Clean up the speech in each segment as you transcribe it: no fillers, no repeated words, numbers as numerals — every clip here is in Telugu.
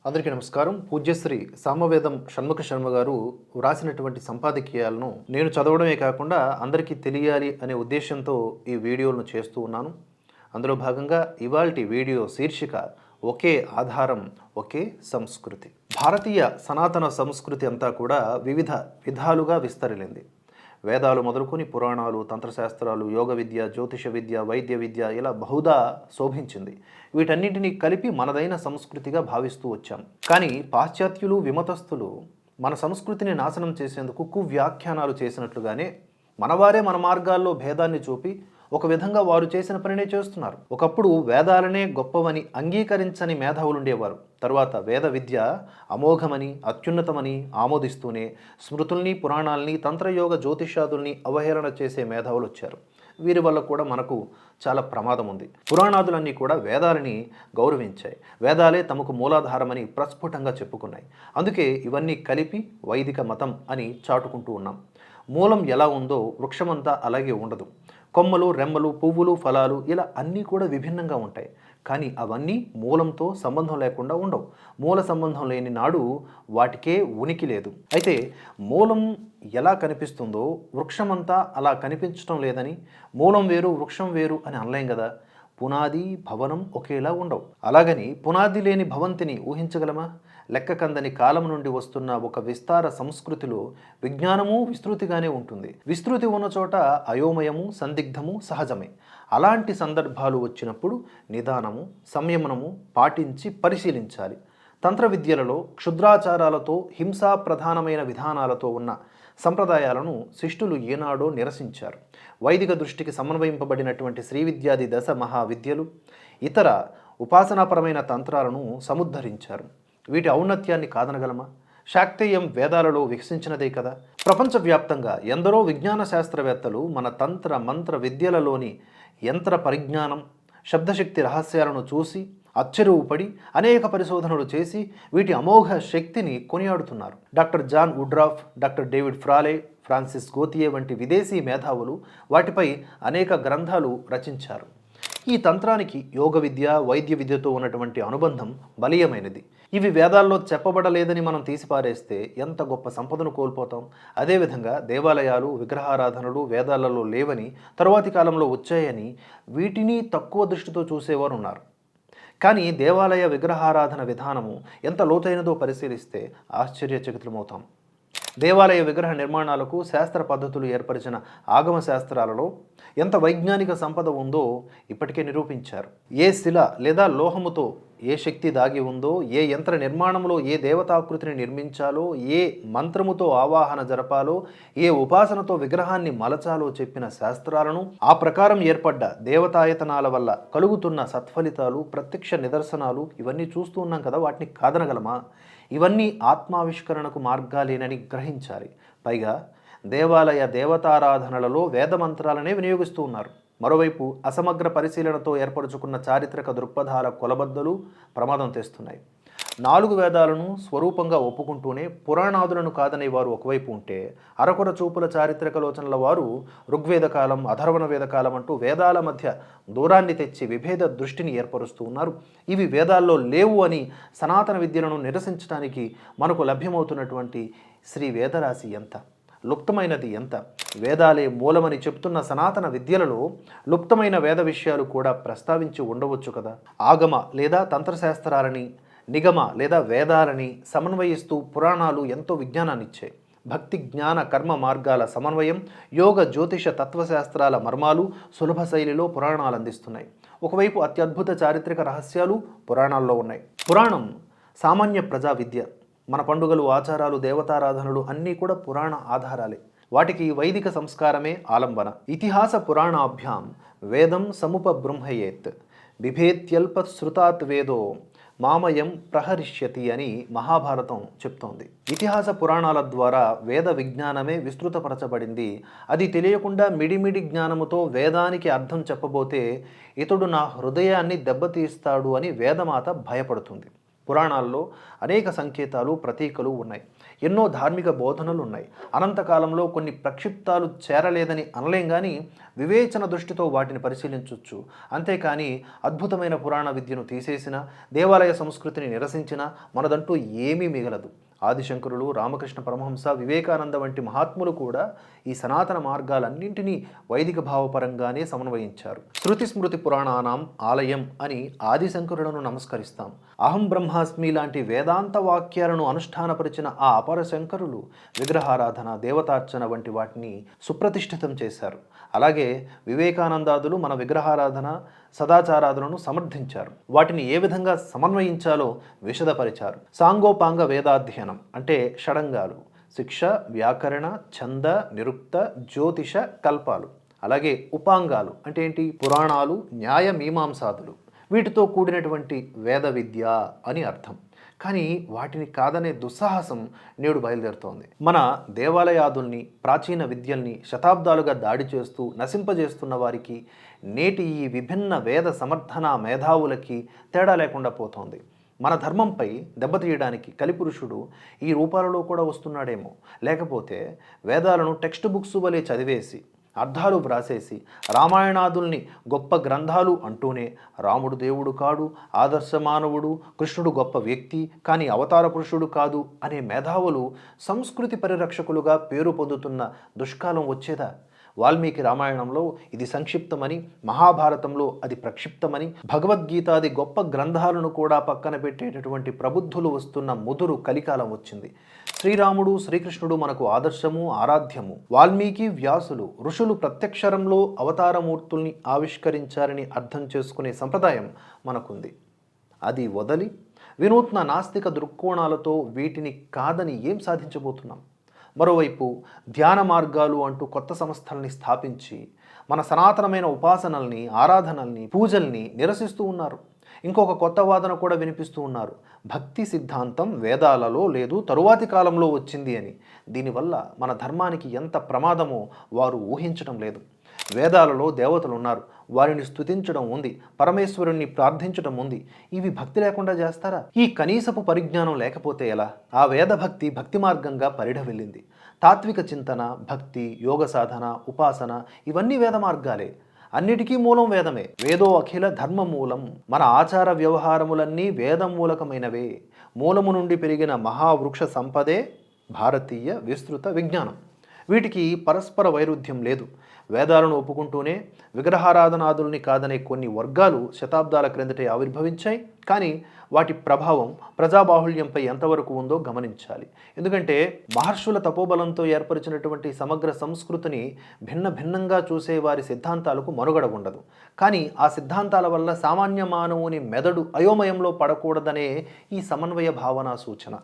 అందరికీ నమస్కారం. పూజ్యశ్రీ సామవేదం షణ్ముఖ శర్మ గారు వ్రాసినటువంటి సంపాదకీయాలను నేను చదవడమే కాకుండా అందరికీ తెలియాలి అనే ఉద్దేశంతో ఈ వీడియోలను చేస్తూ ఉన్నాను. అందులో భాగంగా ఇవాల్టి వీడియో శీర్షిక ఒకే ఆధారం ఒకే సంస్కృతి. భారతీయ సనాతన సంస్కృతి అంతా కూడా వివిధ విధాలుగా విస్తరిల్లింది. వేదాలు మొదలుకొని పురాణాలు, తంత్రశాస్త్రాలు, యోగ విద్య, జ్యోతిష విద్య, వైద్య విద్య ఇలా బహుదా శోభించింది. వీటన్నిటినీ కలిపి మనదైన సంస్కృతిగా భావిస్తూ వచ్చాం. కానీ పాశ్చాత్యులు, విమతస్థులు మన సంస్కృతిని నాశనం చేసేందుకు కువ్యాఖ్యానాలు చేసినట్లుగానే మనవారే మన మార్గాల్లో భేదాన్ని చూపి ఒక విధంగా వారు చేసిన పనినే చేస్తున్నారు. ఒకప్పుడు వేదాలనే గొప్పవని అంగీకరించని మేధావులుండేవారు. తరువాత వేద విద్య అమోఘమని, అత్యున్నతమని ఆమోదిస్తూనే స్మృతుల్ని, పురాణాల్ని, తంత్రయోగ జ్యోతిషాదుల్ని అవహేళన చేసే మేధావులు వచ్చారు. వీరి వల్ల కూడా మనకు చాలా ప్రమాదం ఉంది. పురాణాదులన్నీ కూడా వేదాలని గౌరవించాయి. వేదాలే తమకు మూలాధారమని ప్రస్ఫుటంగా చెప్పుకున్నాయి. అందుకే ఇవన్నీ కలిపి వైదిక మతం అని చాటుకుంటూ ఉన్నాం. మూలం ఎలా ఉందో వృక్షమంతా అలాగే ఉండదు. కొమ్మలు, రెమ్మలు, పువ్వులు, ఫలాలు ఇలా అన్నీ కూడా విభిన్నంగా ఉంటాయి. కానీ అవన్నీ మూలంతో సంబంధం లేకుండా ఉండవు. మూల సంబంధం లేని నాడు వాటికే ఉనికి లేదు. అయితే మూలం ఎలా కనిపిస్తుందో వృక్షమంతా అలా కనిపించడం లేదని, మూలం వేరు వృక్షం వేరు అని అనలేం కదా. పునాది, భవనం ఒకేలా ఉండవు. అలాగని పునాది లేని భవంతిని ఊహించగలమా? లెక్క కందని కాలం నుండి వస్తున్న ఒక విస్తార సంస్కృతిలో విజ్ఞానము విస్తృతిగానే ఉంటుంది. విస్తృతి ఉన్న చోట అయోమయము, సందిగ్ధము సహజమే. అలాంటి సందర్భాలు వచ్చినప్పుడు నిదానము, సంయమనము పాటించి పరిశీలించాలి. తంత్ర విద్యలలో క్షుద్రాచారాలతో, హింసా ప్రధానమైన విధానాలతో ఉన్న సంప్రదాయాలను శిష్టులు ఏనాడో నిరసించారు. వైదిక దృష్టికి సమన్వయింపబడినటువంటి శ్రీవిద్యాది దశ మహావిద్యలు, ఇతర ఉపాసనాపరమైన తంత్రాలను సముద్ధరించారు. వీటి ఔన్నత్యాన్ని కాదనగలమా? శాక్తేయం వేదాలలో వికసించినదే కదా. ప్రపంచవ్యాప్తంగా ఎందరో విజ్ఞాన శాస్త్రవేత్తలు మన తంత్ర మంత్ర విద్యలలోని యంత్ర పరిజ్ఞానం, శబ్దశక్తి రహస్యాలను చూసి ఆశ్చర్యపడి అనేక పరిశోధనలు చేసి వీటి అమోఘ శక్తిని కొనియాడుతున్నారు. Doctor John Woodroffe, doctor David Frawley, Francis Gautier వంటి విదేశీ మేధావులు వాటిపై అనేక గ్రంథాలు రచించారు. ఈ తంత్రానికి యోగ విద్య, వైద్య విద్యతో ఉన్నటువంటి అనుబంధం బలీయమైనది. ఇవి వేదాల్లో చెప్పబడలేదని మనం తీసిపారేస్తే ఎంత గొప్ప సంపదను కోల్పోతాం. అదేవిధంగా దేవాలయాలు, విగ్రహారాధనలు వేదాలలో లేవని, తరువాతి కాలంలో వచ్చాయని వీటిని తక్కువ దృష్టితో చూసేవారు ఉన్నారు. కానీ దేవాలయ విగ్రహారాధన విధానము ఎంత లోతైనదో పరిశీలిస్తే ఆశ్చర్యచకితులమవుతాం. దేవాలయ విగ్రహ నిర్మాణాలకు శాస్త్ర పద్ధతులు ఏర్పరిచిన ఆగమ శాస్త్రాలలో ఎంత వైజ్ఞానిక సంపద ఉందో ఇప్పటికే నిరూపించారు. ఏ శిల లేదా లోహముతో ఏ శక్తి దాగి ఉందో, ఏ యంత్ర నిర్మాణంలో ఏ దేవతాకృతిని నిర్మించాలో, ఏ మంత్రముతో ఆవాహన జరపాలో, ఏ ఉపాసనతో విగ్రహాన్ని మలచాలో చెప్పిన శాస్త్రాలను, ఆ ప్రకారం ఏర్పడ్డ దేవతాయతనాల వల్ల కలుగుతున్న సత్ఫలితాలు, ప్రత్యక్ష నిదర్శనాలు ఇవన్నీ చూస్తూ ఉన్నాం కదా. వాటిని కాదనగలమా? ఇవన్నీ ఆత్మావిష్కరణకు మార్గాలేనని గ్రహించాలి. పైగా దేవాలయ దేవతారాధనలలో వేదమంత్రాలనే వినియోగిస్తూ ఉన్నారు. మరోవైపు అసమగ్ర పరిశీలనతో ఏర్పరచుకున్న చారిత్రక దృక్పథాల కొలబద్దలు ప్రమాదం తెస్తున్నాయి. 4 వేదాలను స్వరూపంగా ఒప్పుకుంటూనే పురాణాదులను కాదనే వారు ఒకవైపు ఉంటే, అరకొర చూపుల చారిత్రక లోచనల వారు ఋగ్వేద కాలం, అథర్వణ వేద కాలం అంటూ వేదాల మధ్య దూరాన్ని తెచ్చి విభేద దృష్టిని ఏర్పరుస్తూ ఉన్నారు. ఇవి వేదాల్లో లేవు అని సనాతన విద్యలను నిరసించడానికి మనకు లభ్యమవుతున్నటువంటి శ్రీ వేదరాశి ఎంత, లుప్తమైనది ఎంత. వేదాలే మూలమని చెప్తున్న సనాతన విద్యలలో లుప్తమైన వేద విషయాలు కూడా ప్రస్తావించి ఉండవచ్చు కదా. ఆగమ లేదా తంత్రశాస్త్రాలని, నిగమ లేదా వేదాలని సమన్వయిస్తూ పురాణాలు ఎంతో విజ్ఞానాన్నిచ్చాయి. భక్తి, జ్ఞాన, కర్మ మార్గాల సమన్వయం, యోగ, జ్యోతిష, తత్వశాస్త్రాల మర్మాలు సులభ శైలిలో పురాణాలు అందిస్తున్నాయి. ఒకవైపు అత్యద్భుత చారిత్రక రహస్యాలు పురాణాల్లో ఉన్నాయి. పురాణం సామాన్య ప్రజా విద్య. మన పండుగలు, ఆచారాలు, దేవతారాధనలు అన్నీ కూడా పురాణ ఆధారాలే. వాటికి వైదిక సంస్కారమే ఆలంబన. ఇతిహాస పురాణాభ్యాం వేదం సముపబృంహయేత్ బిభేత్యల్ప శృతాత్ వేదో మామయం ప్రహరిష్యతి అని మహాభారతం చెప్తోంది. ఇతిహాస పురాణాల ద్వారా వేద విజ్ఞానమే విస్తృతపరచబడింది. అది తెలియకుండా మిడిమిడి జ్ఞానముతో వేదానికి అర్థం చెప్పబోతే ఇతడు నా హృదయాన్ని దెబ్బతీస్తాడు అని వేదమాత భయపడుతుంది. పురాణాల్లో అనేక సంకేతాలు, ప్రతీకలు ఉన్నాయి. ఎన్నో ధార్మిక బోధనలు ఉన్నాయి. అనంతకాలంలో కొన్ని ప్రక్షిప్తాలు చేరలేదని అనలేం కానీ వివేచన దృష్టితో వాటిని పరిశీలించవచ్చు. అంతేకాని అద్భుతమైన పురాణ విద్యను తీసేసిన, దేవాలయ సంస్కృతిని నిరసించిన మనదంటూ ఏమీ మిగలదు. ఆదిశంకరులు, రామకృష్ణ పరమహంస, వివేకానంద వంటి మహాత్ములు కూడా ఈ సనాతన మార్గాలన్నింటినీ వైదిక భావపరంగానే సమన్వయించారు. శృతి స్మృతి పురాణానాం ఆలయం అని ఆదిశంకరులను నమస్కరిస్తాం. అహం బ్రహ్మాస్మి లాంటి వేదాంత వాక్యాలను అనుష్ఠానపరిచిన ఆ అపర శంకరులు విగ్రహారాధన, దేవతార్చన వంటి వాటిని సుప్రతిష్ఠితం చేశారు. అలాగే వివేకానందాదులు మన విగ్రహారాధన, సదాచారాదులను సమర్థించారు. వాటిని ఏ విధంగా సమన్వయించాలో విశదపరిచారు. సాంగోపాంగ వేదాధ్యయనం అంటే షడంగాలు, శిక్ష, వ్యాకరణ, ఛంద, నిరుక్త, జ్యోతిష, కల్పాలు. అలాగే ఉపాంగాలు అంటే ఏంటి? పురాణాలు, న్యాయ, మీమాంసాదులు. వీటితో కూడినటువంటి వేద విద్య అని అర్థం. కానీ వాటిని కాదనే దుస్సాహసం నేడు బయలుదేరుతోంది. మన దేవాలయాదుల్ని, ప్రాచీన విద్యల్ని శతాబ్దాలుగా దాడి చేస్తూ నశింపజేస్తున్న వారికి, నేటి ఈ విభిన్న వేద సమర్థన మేధావులకి తేడా లేకుండా పోతోంది. మన ధర్మంపై దెబ్బతీయడానికి కలిపురుషుడు ఈ రూపాలలో కూడా వస్తున్నాడేమో. లేకపోతే వేదాలను టెక్స్ట్ బుక్స్ వలె చదివేసి అర్థాలు వ్రాసేసి రామాయణాదుల్ని గొప్ప గ్రంథాలు అంటూనే రాముడు దేవుడు కాడు, ఆదర్శ మానవుడు, కృష్ణుడు గొప్ప వ్యక్తి కానీ అవతార పురుషుడు కాదు అనే మేధావులు సంస్కృతి పరిరక్షకులుగా పేరు పొందుతున్న దుష్కాలం వచ్చేదా? వాల్మీకి రామాయణంలో ఇది సంక్షిప్తమని, మహాభారతంలో అది ప్రక్షిప్తమని, భగవద్గీతాది గొప్ప గ్రంథాలను కూడా పక్కన పెట్టేటటువంటి ప్రబుద్ధులు వస్తున్న ముదురు కలికాలం వచ్చింది. శ్రీరాముడు, శ్రీకృష్ణుడు మనకు ఆదర్శము, ఆరాధ్యము. వాల్మీకి, వ్యాసులు, ఋషులు ప్రత్యక్షరంలో అవతారమూర్తుల్ని ఆవిష్కరించారని అర్థం చేసుకునే సంప్రదాయం మనకుంది. అది వదలి వినూత్న నాస్తిక దృక్కోణాలతో వీటిని కాదని ఏం సాధించబోతున్నాం? మరోవైపు ధ్యాన మార్గాలు అంటూ కొత్త సంస్థల్ని స్థాపించి మన సనాతనమైన ఉపాసనల్ని, ఆరాధనల్ని, పూజల్ని నిరసిస్తూ ఉన్నారు. ఇంకొక కొత్త వాదన కూడా వినిపిస్తూ ఉన్నారు. భక్తి సిద్ధాంతం వేదాలలో లేదు, తరువాతి కాలంలో వచ్చింది అని. దీనివల్ల మన ధర్మానికి ఎంత ప్రమాదమో వారు ఊహించడం లేదు. వేదాలలో దేవతలు ఉన్నారు, వారిని స్తుతించడం ఉంది, పరమేశ్వరుణ్ణి ప్రార్థించడం ఉంది. ఇవి భక్తి లేకుండా చేస్తారా? ఈ కనీసపు పరిజ్ఞానం లేకపోతే ఎలా? ఆ వేద భక్తి భక్తి మార్గంగా పరిఢవిల్లింది. తాత్విక చింతన, భక్తి, యోగ సాధన, ఉపాసన ఇవన్నీ వేద మార్గాలే. అన్నిటికీ మూలం వేదమే. వేదో అఖిల ధర్మ మూలం. మన ఆచార వ్యవహారములన్నీ వేదం మూలకమైనవే. మూలము నుండి పెరిగిన మహావృక్ష సంపదే భారతీయ విస్తృత విజ్ఞానం. వీటికి పరస్పర వైరుధ్యం లేదు. వేదాలను ఒప్పుకుంటూనే విగ్రహారాధనాదుల్ని కాదనే కొన్ని వర్గాలు శతాబ్దాల క్రిందటే ఆవిర్భవించాయి. కానీ వాటి ప్రభావం ప్రజాబాహుళ్యంపై ఎంతవరకు ఉందో గమనించాలి. ఎందుకంటే మహర్షుల తపోబలంతో ఏర్పరిచినటువంటి సమగ్ర సంస్కృతిని భిన్న భిన్నంగా చూసే వారి సిద్ధాంతాలకు మనుగడ ఉండదు. కానీ ఆ సిద్ధాంతాల వల్ల సామాన్య మానవుని మెదడు అయోమయంలో పడకూడదనే ఈ సమన్వయ భావన సూచన.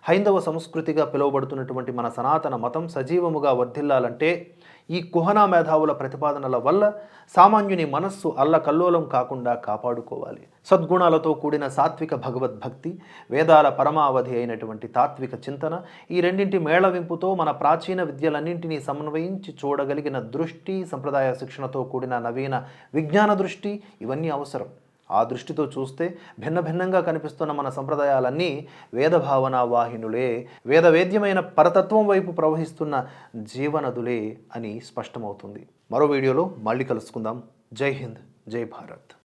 హైందవ సంస్కృతిగా పిలువబడుతున్నటువంటి మన సనాతన మతం సజీవముగా వర్ధిల్లాలంటే ఈ కుహనా మేధావుల ప్రతిపాదనల వల్ల సామాన్యుని మనస్సు అల్లకల్లోలం కాకుండా కాపాడుకోవాలి. సద్గుణాలతో కూడిన సాత్విక భగవద్భక్తి, వేదాల పరమావధి అయినటువంటి తాత్విక చింతన, ఈ రెండింటి మేళవింపుతో మన ప్రాచీన విద్యలన్నింటినీ సమన్వయించి చూడగలిగిన దృష్టి, సంప్రదాయ శిక్షణతో కూడిన నవీన విజ్ఞాన దృష్టి ఇవన్నీ అవసరం. ఆ దృష్టితో చూస్తే భిన్న భిన్నంగా కనిపిస్తున్న మన సంప్రదాయాలన్నీ వేదభావనా వాహినులే, వేదవేద్యమైన పరతత్వం వైపు ప్రవహిస్తున్న జీవనదులే అని స్పష్టమవుతుంది. మరో వీడియోలో మళ్ళీ కలుసుకుందాం. జై హింద్, జై భారత్.